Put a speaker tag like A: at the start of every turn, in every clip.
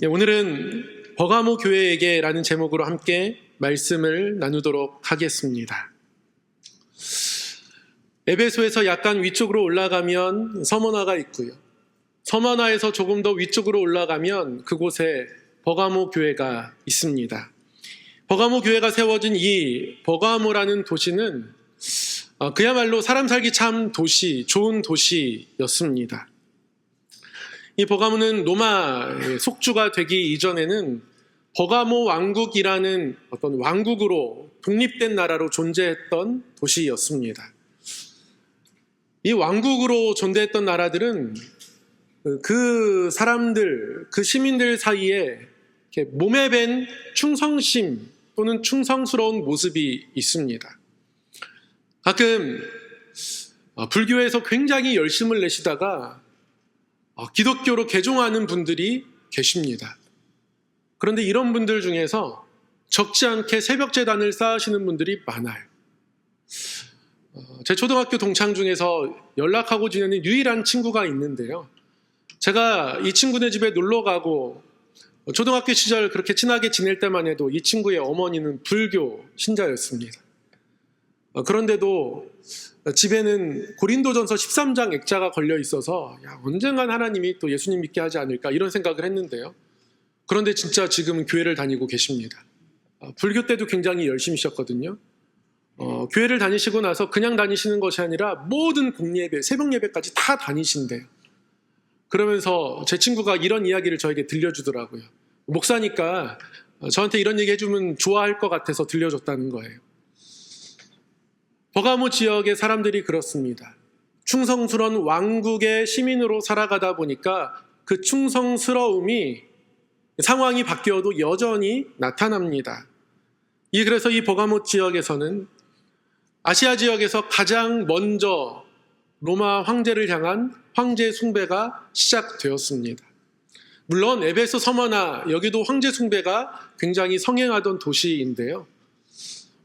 A: 오늘은 버가모 교회에게라는 제목으로 함께 말씀을 나누도록 하겠습니다. 에베소에서 약간 위쪽으로 올라가면 서머나가 있고요. 서머나에서 조금 더 위쪽으로 올라가면 그곳에 버가모 교회가 있습니다. 버가모 교회가 세워진 이 버가모라는 도시는 그야말로 사람 살기 참 좋은 도시였습니다. 이 버가모는 로마 속주가 되기 이전에는 버가모 왕국이라는 어떤 왕국으로 독립된 나라로 존재했던 도시였습니다. 이 왕국으로 존재했던 나라들은 그 사람들, 그 시민들 사이에 이렇게 몸에 밴 충성심 또는 충성스러운 모습이 있습니다. 가끔 불교에서 굉장히 열심을 내시다가 기독교로 개종하는 분들이 계십니다. 그런데 이런 분들 중에서 적지 않게 새벽 제단을 쌓으시는 분들이 많아요. 제 초등학교 동창 중에서 연락하고 지내는 유일한 친구가 있는데요. 제가 이 친구네 집에 놀러 가고 초등학교 시절 그렇게 친하게 지낼 때만 해도 이 친구의 어머니는 불교 신자였습니다. 그런데도 집에는 고린도전서 13장 액자가 걸려 있어서 언젠간 하나님이 또 예수님 믿게 하지 않을까 이런 생각을 했는데요. 그런데 진짜 지금은 교회를 다니고 계십니다. 불교 때도 굉장히 열심히셨거든요. 교회를 다니시고 나서 그냥 다니시는 것이 아니라 모든 공예배, 새벽 예배까지 다 다니신대요. 그러면서 제 친구가 이런 이야기를 저에게 들려주더라고요. 목사니까 저한테 이런 얘기 해주면 좋아할 것 같아서 들려줬다는 거예요. 버가모 지역의 사람들이 그렇습니다. 충성스러운 왕국의 시민으로 살아가다 보니까 그 충성스러움이 상황이 바뀌어도 여전히 나타납니다. 그래서 이 버가모 지역에서는 아시아 지역에서 가장 먼저 로마 황제를 향한 황제 숭배가 시작되었습니다. 물론 에베소 서머나 여기도 황제 숭배가 굉장히 성행하던 도시인데요.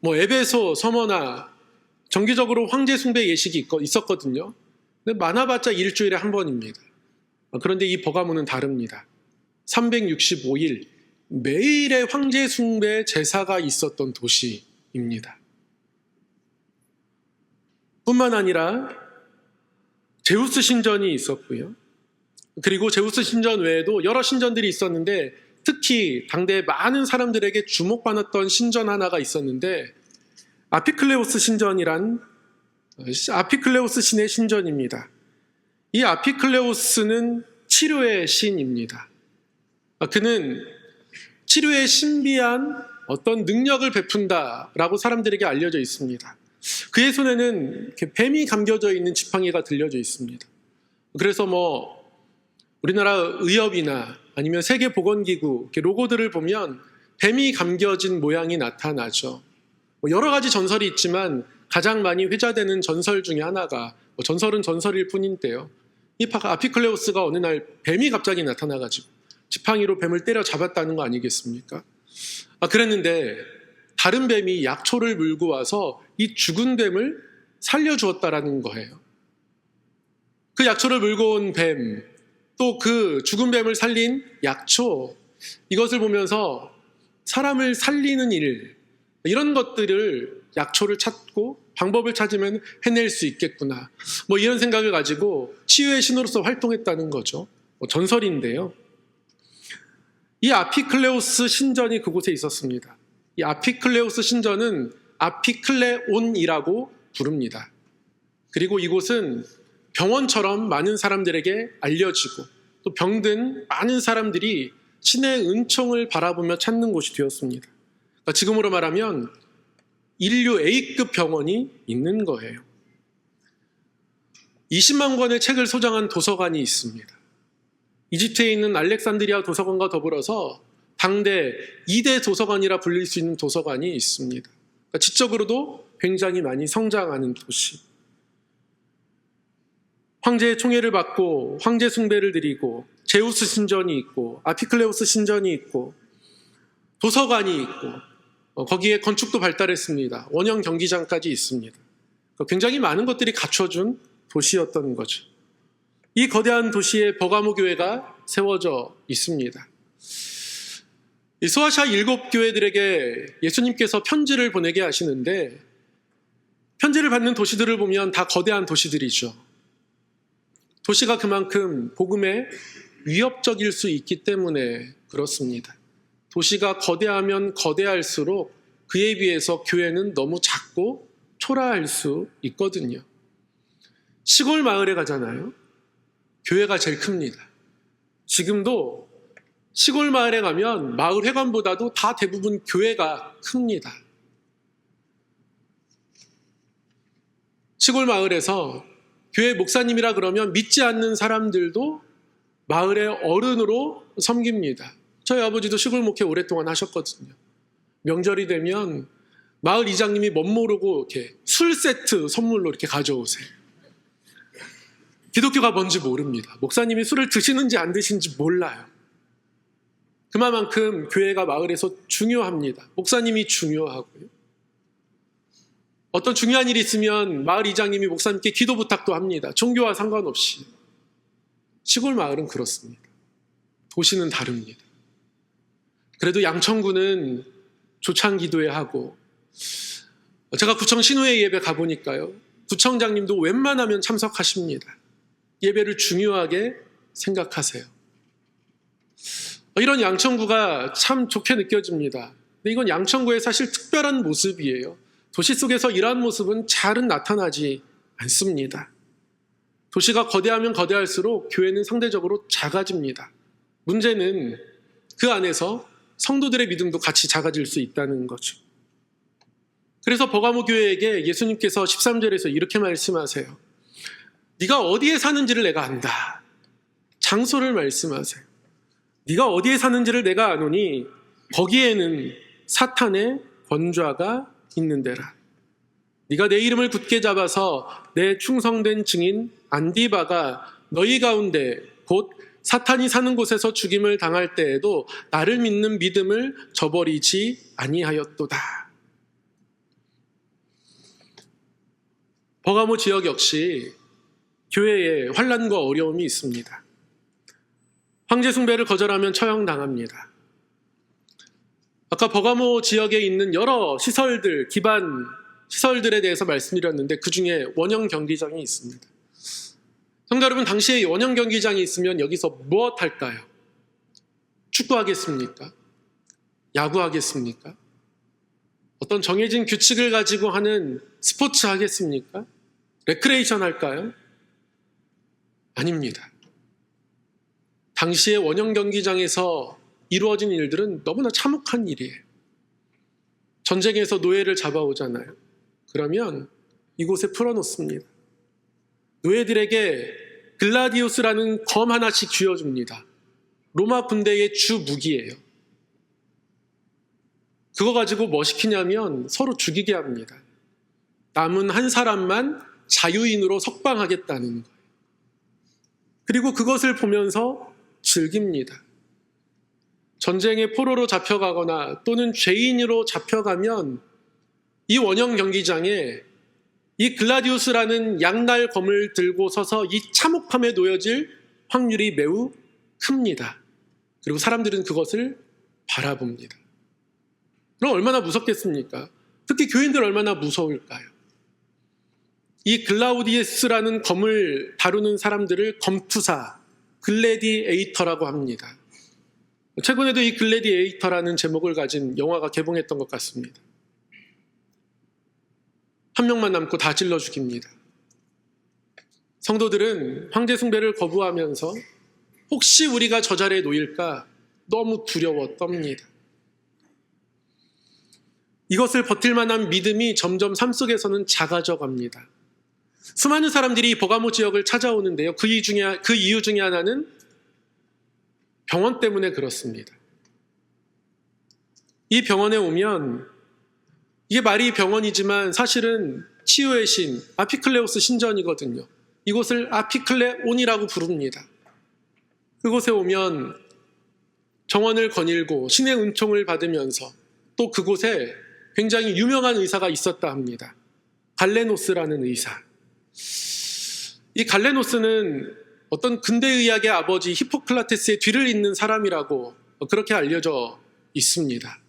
A: 에베소 서머나 정기적으로 황제 숭배 예식이 있었거든요. 근데 많아봤자 일주일에 한 번입니다. 그런데 이 버가모는 다릅니다. 365일 매일의 황제 숭배 제사가 있었던 도시입니다. 뿐만 아니라 제우스 신전이 있었고요. 그리고 제우스 신전 외에도 여러 신전들이 있었는데 특히 당대 많은 사람들에게 주목받았던 신전 하나가 있었는데 아피클레우스 신의 신전입니다. 이 아피클레우스는 치료의 신입니다. 그는 치료의 신비한 어떤 능력을 베푼다라고 사람들에게 알려져 있습니다. 그의 손에는 이렇게 뱀이 감겨져 있는 지팡이가 들려져 있습니다. 그래서 우리나라 의협이나 아니면 세계보건기구 로고들을 보면 뱀이 감겨진 모양이 나타나죠. 여러 가지 전설이 있지만 가장 많이 회자되는 전설 중에 하나가 전설은 전설일 뿐인데요. 이 아피클레우스가 어느 날 뱀이 갑자기 나타나가지고 지팡이로 뱀을 때려 잡았다는 거 아니겠습니까? 그랬는데 다른 뱀이 약초를 물고 와서 이 죽은 뱀을 살려주었다라는 거예요. 그 약초를 물고 온 뱀, 또 그 죽은 뱀을 살린 약초, 이것을 보면서 사람을 살리는 일, 이런 것들을 약초를 찾고 방법을 찾으면 해낼 수 있겠구나. 이런 생각을 가지고 치유의 신으로서 활동했다는 거죠. 전설인데요. 이 아피클레우스 신전이 그곳에 있었습니다. 이 아피클레우스 신전은 아피클레온이라고 부릅니다. 그리고 이곳은 병원처럼 많은 사람들에게 알려지고 또 병든 많은 사람들이 신의 은총을 바라보며 찾는 곳이 되었습니다. 지금으로 말하면 인류 A급 병원이 있는 거예요. 20만 권의 책을 소장한 도서관이 있습니다. 이집트에 있는 알렉산드리아 도서관과 더불어서 당대 2대 도서관이라 불릴 수 있는 도서관이 있습니다. 지적으로도 굉장히 많이 성장하는 도시. 황제의 총애를 받고 황제 숭배를 드리고 제우스 신전이 있고 아피클레우스 신전이 있고 도서관이 있고 거기에 건축도 발달했습니다. 원형 경기장까지 있습니다. 굉장히 많은 것들이 갖춰준 도시였던 거죠. 이 거대한 도시에 버가모 교회가 세워져 있습니다. 이 소아시아 7교회들에게 예수님께서 편지를 보내게 하시는데 편지를 받는 도시들을 보면 다 거대한 도시들이죠. 도시가 그만큼 복음에 위협적일 수 있기 때문에 그렇습니다. 도시가 거대하면 거대할수록 그에 비해서 교회는 너무 작고 초라할 수 있거든요. 시골 마을에 가잖아요. 교회가 제일 큽니다. 지금도 시골 마을에 가면 마을 회관보다도 다 대부분 교회가 큽니다. 시골 마을에서 교회 목사님이라 그러면 믿지 않는 사람들도 마을의 어른으로 섬깁니다. 저희 아버지도 시골 목회 오랫동안 하셨거든요. 명절이 되면 마을 이장님이 멋모르고 이렇게 술 세트 선물로 이렇게 가져오세요. 기독교가 뭔지 모릅니다. 목사님이 술을 드시는지 안 드시는지 몰라요. 그만큼 교회가 마을에서 중요합니다. 목사님이 중요하고요. 어떤 중요한 일이 있으면 마을 이장님이 목사님께 기도 부탁도 합니다. 종교와 상관없이. 시골 마을은 그렇습니다. 도시는 다릅니다. 그래도 양천구는 조창기도회 하고, 제가 구청 신우회 예배 가보니까요, 구청장님도 웬만하면 참석하십니다. 예배를 중요하게 생각하세요. 이런 양천구가 참 좋게 느껴집니다. 근데 이건 양천구의 사실 특별한 모습이에요. 도시 속에서 이러한 모습은 잘은 나타나지 않습니다. 도시가 거대하면 거대할수록 교회는 상대적으로 작아집니다. 문제는 그 안에서 성도들의 믿음도 같이 작아질 수 있다는 거죠. 그래서 버가모 교회에게 예수님께서 13절에서 이렇게 말씀하세요. 네가 어디에 사는지를 내가 안다. 장소를 말씀하세요. 네가 어디에 사는지를 내가 아노니 거기에는 사탄의 권좌가 있는데라. 네가 내 이름을 굳게 잡아서 내 충성된 증인 안디바가 너희 가운데 곧 사탄이 사는 곳에서 죽임을 당할 때에도 나를 믿는 믿음을 저버리지 아니하였도다. 버가모 지역 역시 교회에 환난과 어려움이 있습니다. 황제 숭배를 거절하면 처형당합니다. 아까 버가모 지역에 있는 여러 시설들, 기반 시설들에 대해서 말씀드렸는데 그 중에 원형 경기장이 있습니다. 성도 여러분, 당시에 원형 경기장이 있으면 여기서 무엇 할까요? 축구하겠습니까? 야구하겠습니까? 어떤 정해진 규칙을 가지고 하는 스포츠 하겠습니까? 레크레이션 할까요? 아닙니다. 당시에 원형 경기장에서 이루어진 일들은 너무나 참혹한 일이에요. 전쟁에서 노예를 잡아오잖아요. 그러면 이곳에 풀어놓습니다. 노예들에게 글라디우스라는 검 하나씩 쥐어줍니다. 로마 군대의 주 무기예요. 그거 가지고 뭐 시키냐면 서로 죽이게 합니다. 남은 한 사람만 자유인으로 석방하겠다는 거예요. 그리고 그것을 보면서 즐깁니다. 전쟁의 포로로 잡혀가거나 또는 죄인으로 잡혀가면 이 원형 경기장에 이 글라디우스라는 양날 검을 들고 서서 이 참혹함에 놓여질 확률이 매우 큽니다. 그리고 사람들은 그것을 바라봅니다. 그럼 얼마나 무섭겠습니까? 특히 교인들 얼마나 무서울까요? 이 글라우디우스라는 검을 다루는 사람들을 검투사, 글래디에이터라고 합니다. 최근에도 이 글래디에이터라는 제목을 가진 영화가 개봉했던 것 같습니다. 한 명만 남고 다 찔러 죽입니다. 성도들은 황제 숭배를 거부하면서 혹시 우리가 저 자리에 놓일까 너무 두려워 떱니다. 이것을 버틸 만한 믿음이 점점 삶 속에서는 작아져 갑니다. 수많은 사람들이 버가모 지역을 찾아오는데요. 그 이유 중에 하나는 병원 때문에 그렇습니다. 이 병원에 오면 이게 말이 병원이지만 사실은 치유의 신, 아피클레오스 신전이거든요. 이곳을 아피클레온이라고 부릅니다. 그곳에 오면 정원을 거닐고 신의 은총을 받으면서 또 그곳에 굉장히 유명한 의사가 있었다 합니다. 갈레노스라는 의사. 이 갈레노스는 어떤 근대의학의 아버지 히포크라테스의 뒤를 잇는 사람이라고 그렇게 알려져 있습니다.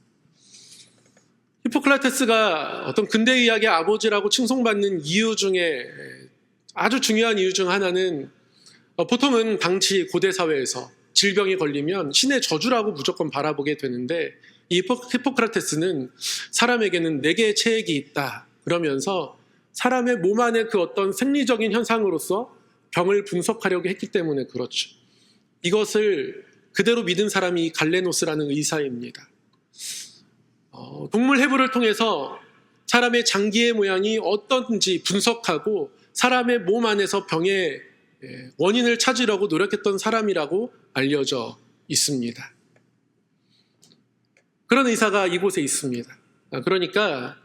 A: 히포크라테스가 어떤 근대 의학의 아버지라고 칭송받는 이유 중에 아주 중요한 이유 중 하나는 보통은 당시 고대 사회에서 질병이 걸리면 신의 저주라고 무조건 바라보게 되는데 이 히포크라테스는 사람에게는 4개의 체액이 있다 그러면서 사람의 몸 안에 그 어떤 생리적인 현상으로서 병을 분석하려고 했기 때문에 그렇죠. 이것을 그대로 믿은 사람이 갈레노스라는 의사입니다. 동물 해부를 통해서 사람의 장기의 모양이 어떤지 분석하고 사람의 몸 안에서 병의 원인을 찾으려고 노력했던 사람이라고 알려져 있습니다. 그런 의사가 이곳에 있습니다. 그러니까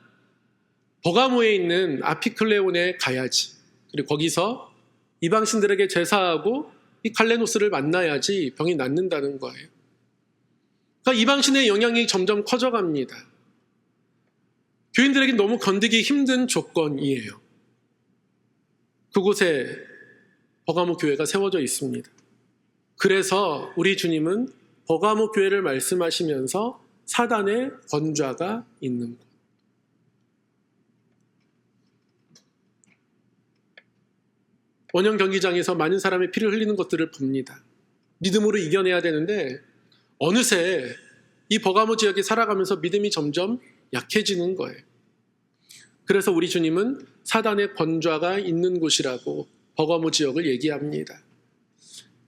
A: 버가모에 있는 아피클레온에 가야지. 그리고 거기서 이방신들에게 제사하고 이 갈레노스를 만나야지 병이 낫는다는 거예요. 그러니까 이방신의 영향이 점점 커져갑니다. 교인들에게 너무 건드기 힘든 조건이에요. 그곳에 버가모 교회가 세워져 있습니다. 그래서 우리 주님은 버가모 교회를 말씀하시면서 사단의 권좌가 있는 곳. 원형 경기장에서 많은 사람의 피를 흘리는 것들을 봅니다. 믿음으로 이겨내야 되는데 어느새 이 버가모 지역에 살아가면서 믿음이 점점 약해지는 거예요. 그래서 우리 주님은 사단의 권좌가 있는 곳이라고 버가모 지역을 얘기합니다.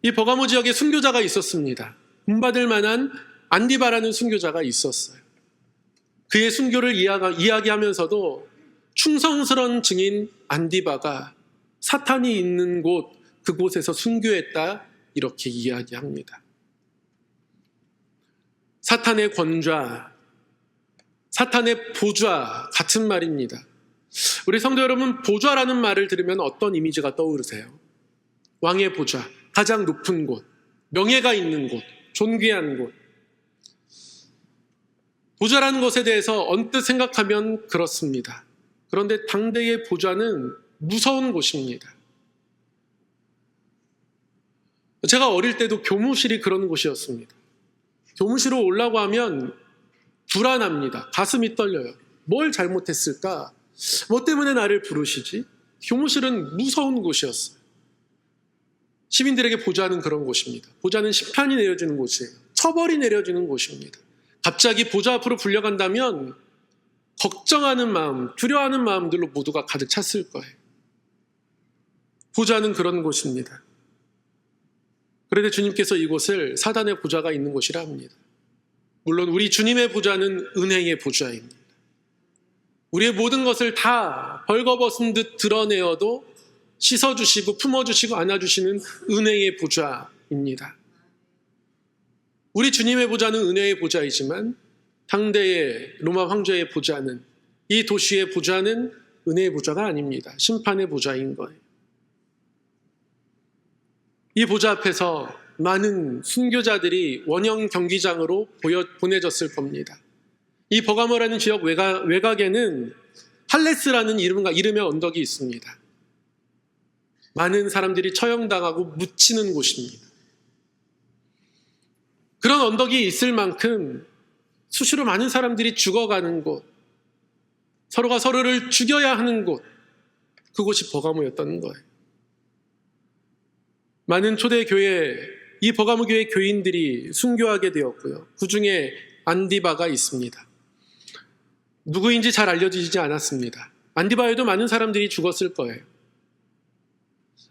A: 이 버가모 지역에 순교자가 있었습니다. 본받을 만한 안디바라는 순교자가 있었어요. 그의 순교를 이야기하면서도 충성스러운 증인 안디바가 사탄이 있는 곳, 그곳에서 순교했다 이렇게 이야기합니다. 사탄의 권좌, 사탄의 보좌 같은 말입니다. 우리 성도 여러분, 보좌라는 말을 들으면 어떤 이미지가 떠오르세요? 왕의 보좌, 가장 높은 곳, 명예가 있는 곳, 존귀한 곳. 보좌라는 것에 대해서 언뜻 생각하면 그렇습니다. 그런데 당대의 보좌는 무서운 곳입니다. 제가 어릴 때도 교무실이 그런 곳이었습니다. 교무실로 오려고 하면 불안합니다. 가슴이 떨려요. 뭘 잘못했을까? 뭐 때문에 나를 부르시지? 교무실은 무서운 곳이었어요. 시민들에게 보좌는 그런 곳입니다. 보좌는 심판이 내려지는 곳이에요. 처벌이 내려지는 곳입니다. 갑자기 보좌 앞으로 불려간다면 걱정하는 마음, 두려워하는 마음들로 모두가 가득 찼을 거예요. 보좌는 그런 곳입니다. 그런데 주님께서 이곳을 사단의 보좌가 있는 곳이라 합니다. 물론 우리 주님의 보좌는 은혜의 보좌입니다. 우리의 모든 것을 다 벌거벗은 듯 드러내어도 씻어주시고 품어주시고 안아주시는 은혜의 보좌입니다. 우리 주님의 보좌는 은혜의 보좌이지만 당대의 로마 황제의 보좌는, 이 도시의 보좌는 은혜의 보좌가 아닙니다. 심판의 보좌인 거예요. 이 보좌 앞에서 많은 순교자들이 원형 경기장으로 보내졌을 겁니다. 이 버가모라는 지역 외곽에는 할레스라는 이름의 언덕이 있습니다. 많은 사람들이 처형당하고 묻히는 곳입니다. 그런 언덕이 있을 만큼 수시로 많은 사람들이 죽어가는 곳, 서로가 서로를 죽여야 하는 곳, 그곳이 버가모였다는 거예요. 많은 초대교회, 이 버가모 교회 교인들이 순교하게 되었고요. 그 중에 안디바가 있습니다. 누구인지 잘 알려지지 않았습니다. 안디바에도 많은 사람들이 죽었을 거예요.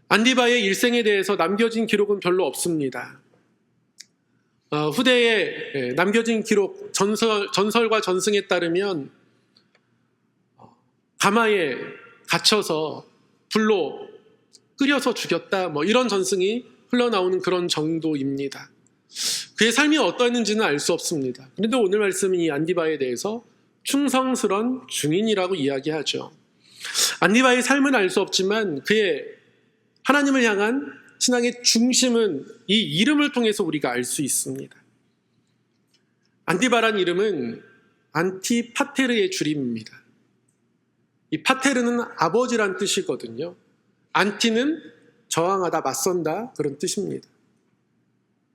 A: 안디바의 일생에 대해서 남겨진 기록은 별로 없습니다. 후대에 남겨진 기록, 전설과 전승에 따르면 가마에 갇혀서 불로 끓여서 죽였다, 이런 전승이 흘러나오는 그런 정도입니다. 그의 삶이 어떠했는지는 알 수 없습니다. 그런데 오늘 말씀은 이 안디바에 대해서 충성스러운 증인이라고 이야기하죠. 안디바의 삶은 알 수 없지만 그의 하나님을 향한 신앙의 중심은 이 이름을 통해서 우리가 알 수 있습니다. 안디바란 이름은 안티파테르의 줄임입니다. 이 파테르는 아버지란 뜻이거든요. 안티는 저항하다, 맞선다 그런 뜻입니다.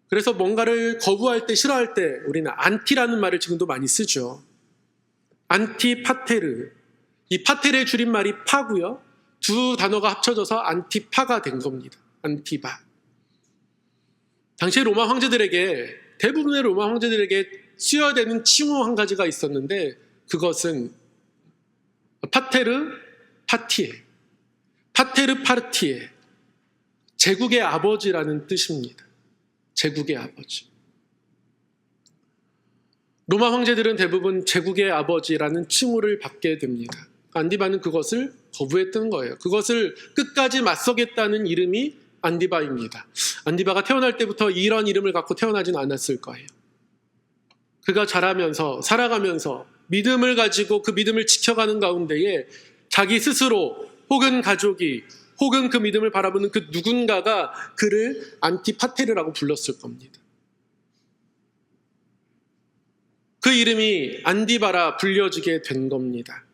A: 그래서 뭔가를 거부할 때, 싫어할 때 우리는 안티라는 말을 지금도 많이 쓰죠. 안티파테르. 이 파테르의 줄임말이 파고요. 두 단어가 합쳐져서 안티파가 된 겁니다. 안티바. 당시 로마 황제들에게, 대부분의 로마 황제들에게 쓰여야 되는 칭호 한 가지가 있었는데 그것은 파테르 파티에, 파테르 파르티에, 제국의 아버지라는 뜻입니다. 제국의 아버지. 로마 황제들은 대부분 제국의 아버지라는 칭호를 받게 됩니다. 안디바는 그것을 거부했던 거예요. 그것을 끝까지 맞서겠다는 이름이 안디바입니다. 안디바가 태어날 때부터 이런 이름을 갖고 태어나진 않았을 거예요. 그가 자라면서, 살아가면서 믿음을 가지고 그 믿음을 지켜가는 가운데에 자기 스스로 혹은 가족이 혹은 그 믿음을 바라보는 그 누군가가 그를 안티파테르라고 불렀을 겁니다. 그 이름이 안디바라 불려지게 된 겁니다.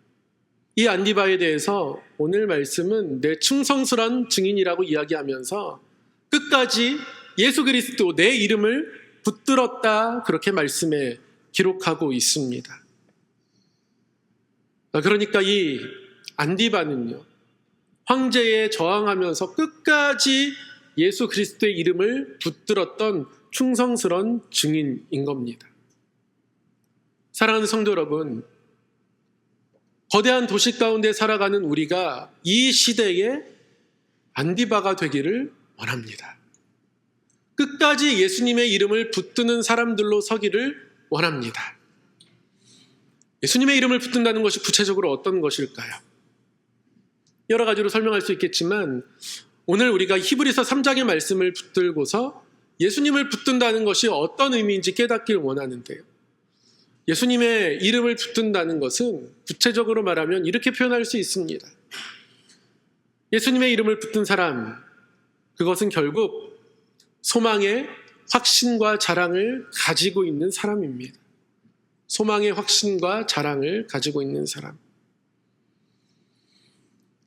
A: 이 안디바에 대해서 오늘 말씀은 내 충성스러운 증인이라고 이야기하면서 끝까지 예수 그리스도 내 이름을 붙들었다, 그렇게 말씀에 기록하고 있습니다. 그러니까 이 안디바는요, 황제에 저항하면서 끝까지 예수 그리스도의 이름을 붙들었던 충성스러운 증인인 겁니다. 사랑하는 성도 여러분, 거대한 도시 가운데 살아가는 우리가 이 시대의 안디바가 되기를 원합니다. 끝까지 예수님의 이름을 붙드는 사람들로 서기를 원합니다. 예수님의 이름을 붙든다는 것이 구체적으로 어떤 것일까요? 여러 가지로 설명할 수 있겠지만 오늘 우리가 히브리서 3장의 말씀을 붙들고서 예수님을 붙든다는 것이 어떤 의미인지 깨닫길 원하는데요. 예수님의 이름을 붙든다는 것은 구체적으로 말하면 이렇게 표현할 수 있습니다. 예수님의 이름을 붙든 사람, 그것은 결국 소망의 확신과 자랑을 가지고 있는 사람입니다. 소망의 확신과 자랑을 가지고 있는 사람.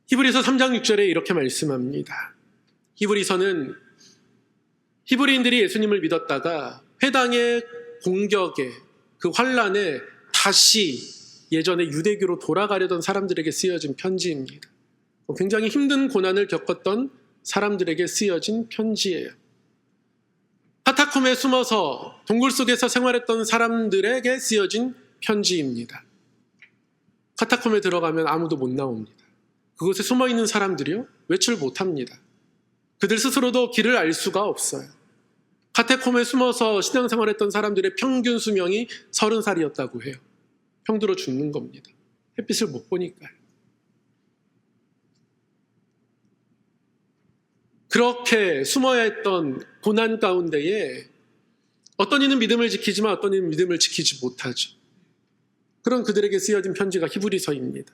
A: 히브리서 3장 6절에 이렇게 말씀합니다. 히브리서는 히브리인들이 예수님을 믿었다가 회당의 공격에, 그 환란에 다시 예전에 유대교로 돌아가려던 사람들에게 쓰여진 편지입니다. 굉장히 힘든 고난을 겪었던 사람들에게 쓰여진 편지예요. 카타콤에 숨어서 동굴 속에서 생활했던 사람들에게 쓰여진 편지입니다. 카타콤에 들어가면 아무도 못 나옵니다. 그곳에 숨어있는 사람들이요, 외출 못합니다. 그들 스스로도 길을 알 수가 없어요. 카타콤에 숨어서 신앙생활했던 사람들의 평균 수명이 30살이었다고 해요. 병들어 죽는 겁니다. 햇빛을 못 보니까요. 그렇게 숨어야 했던 고난 가운데에 어떤 이는 믿음을 지키지만 어떤 이는 믿음을 지키지 못하죠. 그런 그들에게 쓰여진 편지가 히브리서입니다.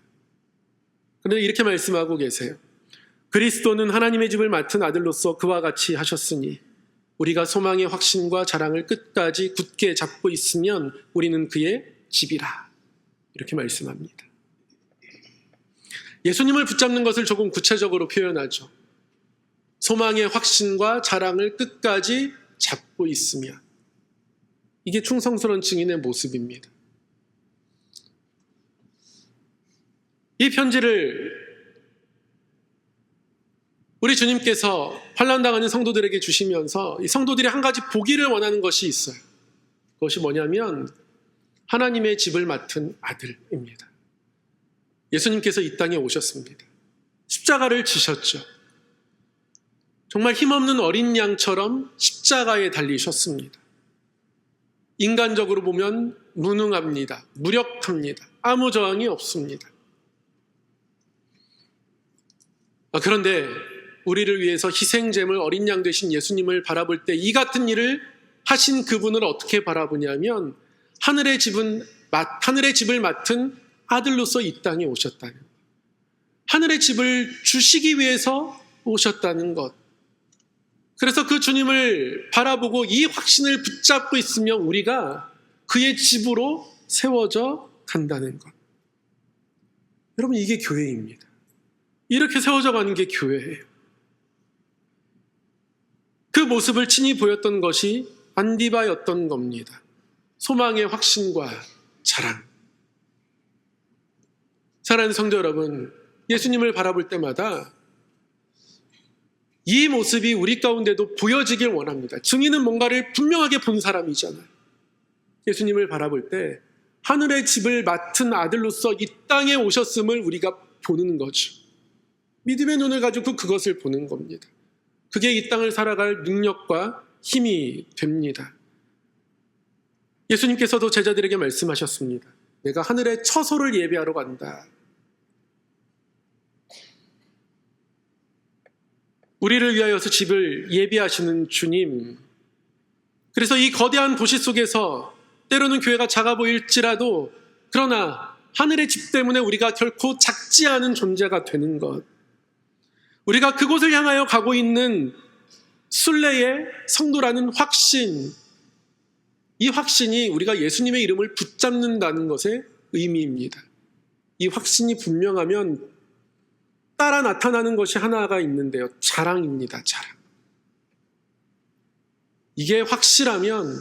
A: 그런데 이렇게 말씀하고 계세요. 그리스도는 하나님의 집을 맡은 아들로서 그와 같이 하셨으니 우리가 소망의 확신과 자랑을 끝까지 굳게 잡고 있으면 우리는 그의 집이라. 이렇게 말씀합니다. 예수님을 붙잡는 것을 조금 구체적으로 표현하죠. 소망의 확신과 자랑을 끝까지 잡고 있으면. 이게 충성스러운 증인의 모습입니다. 이 편지를 우리 주님께서 환난당하는 성도들에게 주시면서 이 성도들이 한 가지 보기를 원하는 것이 있어요. 그것이 뭐냐면 하나님의 집을 맡은 아들입니다. 예수님께서 이 땅에 오셨습니다. 십자가를 지셨죠. 정말 힘없는 어린 양처럼 십자가에 달리셨습니다. 인간적으로 보면 무능합니다. 무력합니다. 아무 저항이 없습니다. 그런데 우리를 위해서 희생제물 어린 양 되신 예수님을 바라볼 때 이 같은 일을 하신 그분을 어떻게 바라보냐면 하늘의 집을 맡은 아들로서 이 땅에 오셨다는 것. 하늘의 집을 주시기 위해서 오셨다는 것. 그래서 그 주님을 바라보고 이 확신을 붙잡고 있으면 우리가 그의 집으로 세워져 간다는 것. 여러분, 이게 교회입니다. 이렇게 세워져 가는 게 교회예요. 그 모습을 친히 보였던 것이 안디바였던 겁니다. 소망의 확신과 자랑. 사랑하는 성도 여러분, 예수님을 바라볼 때마다 이 모습이 우리 가운데도 보여지길 원합니다. 증인은 뭔가를 분명하게 본 사람이잖아요. 예수님을 바라볼 때 하늘의 집을 맡은 아들로서 이 땅에 오셨음을 우리가 보는 거죠. 믿음의 눈을 가지고 그것을 보는 겁니다. 그게 이 땅을 살아갈 능력과 힘이 됩니다. 예수님께서도 제자들에게 말씀하셨습니다. 내가 하늘의 처소를 예비하러 간다. 우리를 위하여서 집을 예비하시는 주님. 그래서 이 거대한 도시 속에서 때로는 교회가 작아 보일지라도 그러나 하늘의 집 때문에 우리가 결코 작지 않은 존재가 되는 것. 우리가 그곳을 향하여 가고 있는 순례의 성도라는 확신. 이 확신이 우리가 예수님의 이름을 붙잡는다는 것의 의미입니다. 이 확신이 분명하면 따라 나타나는 것이 하나가 있는데요. 자랑입니다. 자랑. 이게 확실하면,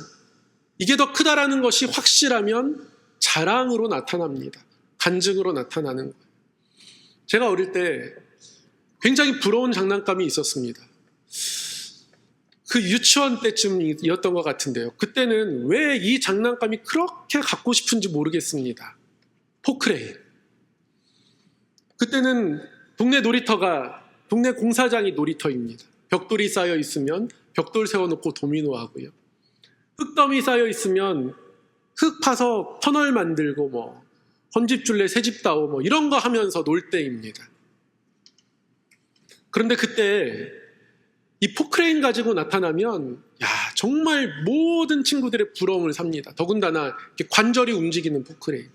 A: 이게 더 크다라는 것이 확실하면 자랑으로 나타납니다. 간증으로 나타나는 거예요. 제가 어릴 때 굉장히 부러운 장난감이 있었습니다. 그 유치원 때쯤이었던 것 같은데요. 그때는 왜 이 장난감이 그렇게 갖고 싶은지 모르겠습니다. 포크레인. 그때는 동네 놀이터가, 동네 공사장이 놀이터입니다. 벽돌이 쌓여 있으면 벽돌 세워놓고 도미노 하고요. 흙더미 쌓여 있으면 흙 파서 터널 만들고 뭐 헌집 줄래 새집 다오 뭐 이런 거 하면서 놀 때입니다. 그런데 그때 이 포크레인 가지고 나타나면 정말 모든 친구들의 부러움을 삽니다. 더군다나 이렇게 관절이 움직이는 포크레인.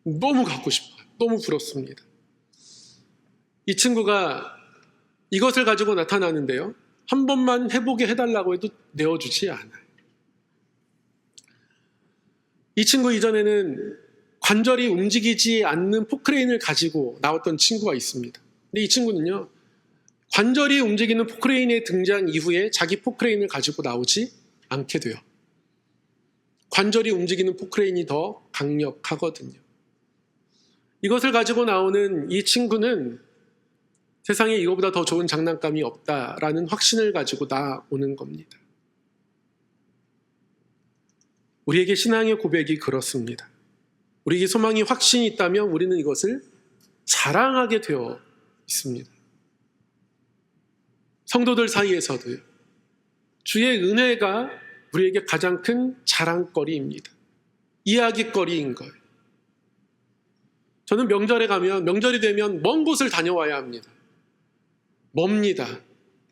A: 너무 갖고 싶어요. 너무 부럽습니다. 이 친구가 이것을 가지고 나타나는데요. 한 번만 해보게 해달라고 해도 내어주지 않아요. 이 친구 이전에는 관절이 움직이지 않는 포크레인을 가지고 나왔던 친구가 있습니다. 근데 이 친구는요. 관절이 움직이는 포크레인의 등장 이후에 자기 포크레인을 가지고 나오지 않게 돼요. 관절이 움직이는 포크레인이 더 강력하거든요. 이것을 가지고 나오는 이 친구는 세상에 이거보다 더 좋은 장난감이 없다라는 확신을 가지고 나오는 겁니다. 우리에게 신앙의 고백이 그렇습니다. 우리에게 소망이 확신이 있다면 우리는 이것을 자랑하게 되어 있습니다. 성도들 사이에서도요. 주의 은혜가 우리에게 가장 큰 자랑거리입니다. 이야기거리인 거예요. 저는 명절에 가면, 명절이 되면 먼 곳을 다녀와야 합니다. 멉니다.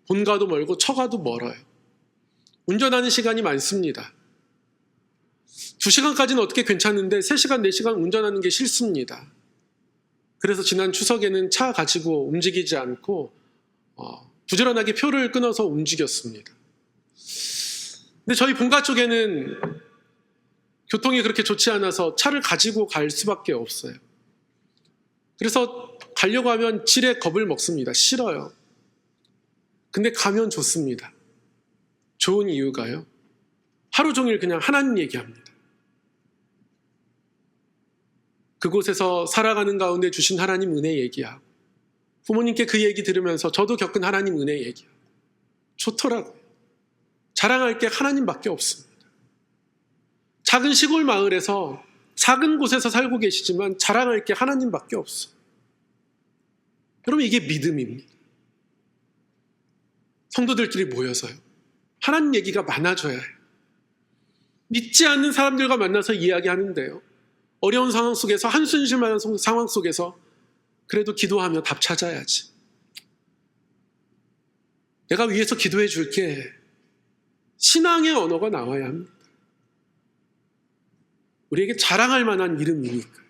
A: 본가도 멀고 처가도 멀어요. 운전하는 시간이 많습니다. 2시간까지는 어떻게 괜찮은데 3시간, 4시간 운전하는 게 싫습니다. 그래서 지난 추석에는 차 가지고 움직이지 않고 부지런하게 표를 끊어서 움직였습니다. 근데 저희 본가 쪽에는 교통이 그렇게 좋지 않아서 차를 가지고 갈 수밖에 없어요. 그래서 가려고 하면 지레 겁을 먹습니다. 싫어요. 근데 가면 좋습니다. 좋은 이유가요. 하루 종일 그냥 하나님 얘기합니다. 그곳에서 살아가는 가운데 주신 하나님 은혜 얘기하고 부모님께 그 얘기 들으면서 저도 겪은 하나님 은혜 얘기하고 좋더라고요. 자랑할 게 하나님밖에 없습니다. 작은 시골 마을에서 작은 곳에서 살고 계시지만 자랑할 게 하나님밖에 없어요. 여러분 이게 믿음입니다. 성도들끼리 모여서요. 하나님 얘기가 많아져야 해요. 믿지 않는 사람들과 만나서 이야기하는데요. 어려운 상황 속에서 한숨 쉴 만한 상황 속에서 그래도 기도하며 답 찾아야지. 내가 위에서 기도해 줄게. 신앙의 언어가 나와야 합니다. 우리에게 자랑할 만한 이름이니까.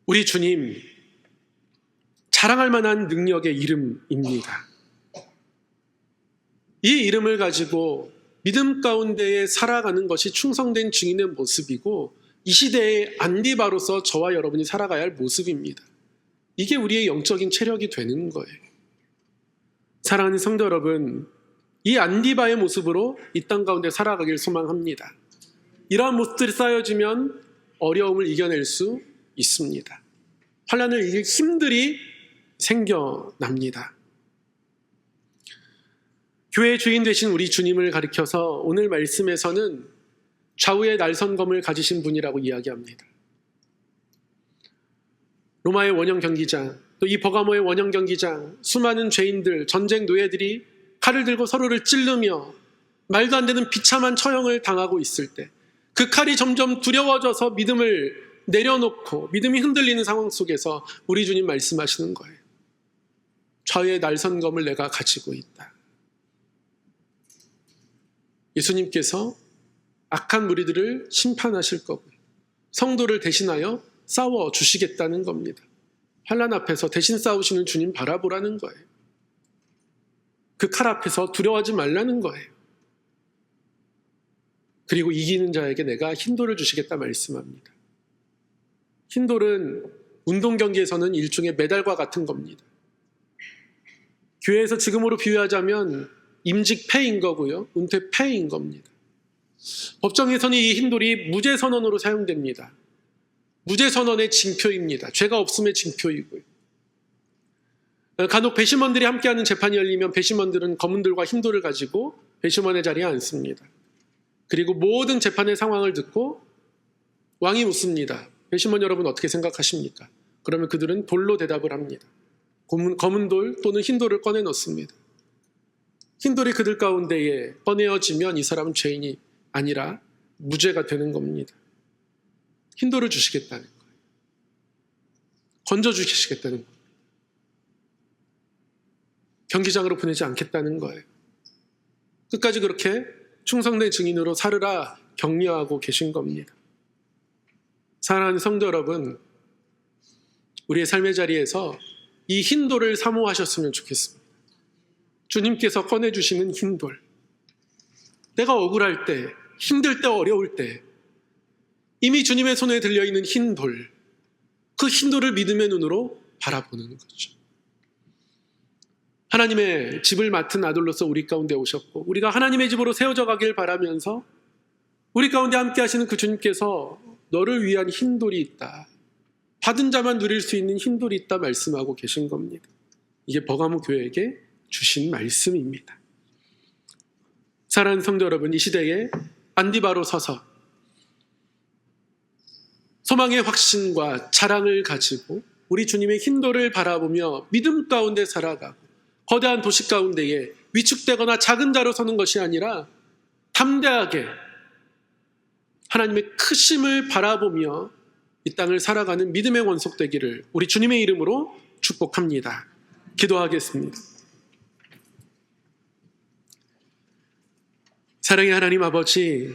A: 우리 주님, 자랑할 만한 능력의 이름입니다. 이 이름을 가지고 믿음 가운데에 살아가는 것이 충성된 증인의 모습이고 이 시대의 안디바로서 저와 여러분이 살아가야 할 모습입니다. 이게 우리의 영적인 체력이 되는 거예요. 사랑하는 성도 여러분, 이 안디바의 모습으로 이 땅 가운데 살아가길 소망합니다. 이러한 모습들이 쌓여지면 어려움을 이겨낼 수 있습니다. 환난을 이길 힘들이 생겨납니다. 교회의 주인 되신 우리 주님을 가리켜서 오늘 말씀에서는 좌우의 날선검을 가지신 분이라고 이야기합니다. 로마의 원형 경기장, 또 이 버가모의 원형 경기장, 수많은 죄인들, 전쟁 노예들이 칼을 들고 서로를 찌르며 말도 안 되는 비참한 처형을 당하고 있을 때, 그 칼이 점점 두려워져서 믿음을 내려놓고 믿음이 흔들리는 상황 속에서 우리 주님 말씀하시는 거예요. 좌우의 날선검을 내가 가지고 있다. 예수님께서 악한 무리들을 심판하실 거고요, 성도를 대신하여 싸워 주시겠다는 겁니다. 환난 앞에서 대신 싸우시는 주님 바라보라는 거예요. 그 칼 앞에서 두려워하지 말라는 거예요. 그리고 이기는 자에게 내가 흰돌을 주시겠다 말씀합니다. 흰돌은 운동 경기에서는 일종의 메달과 같은 겁니다. 교회에서 지금으로 비유하자면 임직패인 거고요, 은퇴패인 겁니다. 법정에서는 이 흰돌이 무죄 선언으로 사용됩니다. 무죄 선언의 징표입니다. 죄가 없음의 징표이고요. 간혹 배심원들이 함께하는 재판이 열리면 배심원들은 검은 돌과 흰 돌을 가지고 배심원의 자리에 앉습니다. 그리고 모든 재판의 상황을 듣고 왕이 묻습니다. 배심원 여러분 어떻게 생각하십니까? 그러면 그들은 돌로 대답을 합니다. 검은 돌 또는 흰 돌을 꺼내 넣습니다. 흰 돌이 그들 가운데에 꺼내어지면 이 사람은 죄인이 아니라 무죄가 되는 겁니다. 흰 돌을 주시겠다는 거예요. 건져주시겠다는 거예요. 경기장으로 보내지 않겠다는 거예요. 끝까지 그렇게 충성된 증인으로 살으라 격려하고 계신 겁니다. 사랑하는 성도 여러분, 우리의 삶의 자리에서 이 흰 돌을 사모하셨으면 좋겠습니다. 주님께서 꺼내주시는 흰 돌. 내가 억울할 때, 힘들 때, 어려울 때 이미 주님의 손에 들려있는 흰 돌, 그 흰 돌을 믿음의 눈으로 바라보는 거죠. 하나님의 집을 맡은 아들로서 우리 가운데 오셨고, 우리가 하나님의 집으로 세워져 가길 바라면서 우리 가운데 함께 하시는 그 주님께서 너를 위한 흰 돌이 있다, 받은 자만 누릴 수 있는 흰 돌이 있다 말씀하고 계신 겁니다. 이게 버가모 교회에게 주신 말씀입니다. 사랑하는 성도 여러분, 이 시대에 안디바로 서서 소망의 확신과 자랑을 가지고 우리 주님의 흰 돌을 바라보며 믿음 가운데 살아가고 거대한 도시 가운데에 위축되거나 작은 자로 서는 것이 아니라 담대하게 하나님의 크심을 바라보며 이 땅을 살아가는 믿음의 원석 되기를 우리 주님의 이름으로 축복합니다. 기도하겠습니다. 사랑의 하나님 아버지,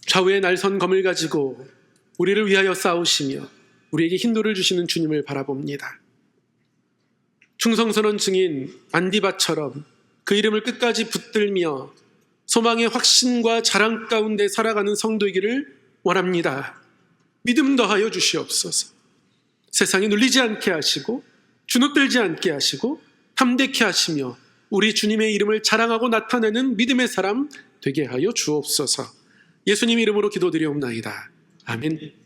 A: 좌우의 날선 검을 가지고 우리를 위하여 싸우시며 우리에게 흰돌을 주시는 주님을 바라봅니다. 충성스러운 증인 안디바처럼 그 이름을 끝까지 붙들며 소망의 확신과 자랑 가운데 살아가는 성도이기를 원합니다. 믿음 더하여 주시옵소서. 세상에 눌리지 않게 하시고 주눅들지 않게 하시고 담대케 하시며 우리 주님의 이름을 자랑하고 나타내는 믿음의 사람 되게 하여 주옵소서. 예수님 이름으로 기도드리옵나이다. 아멘.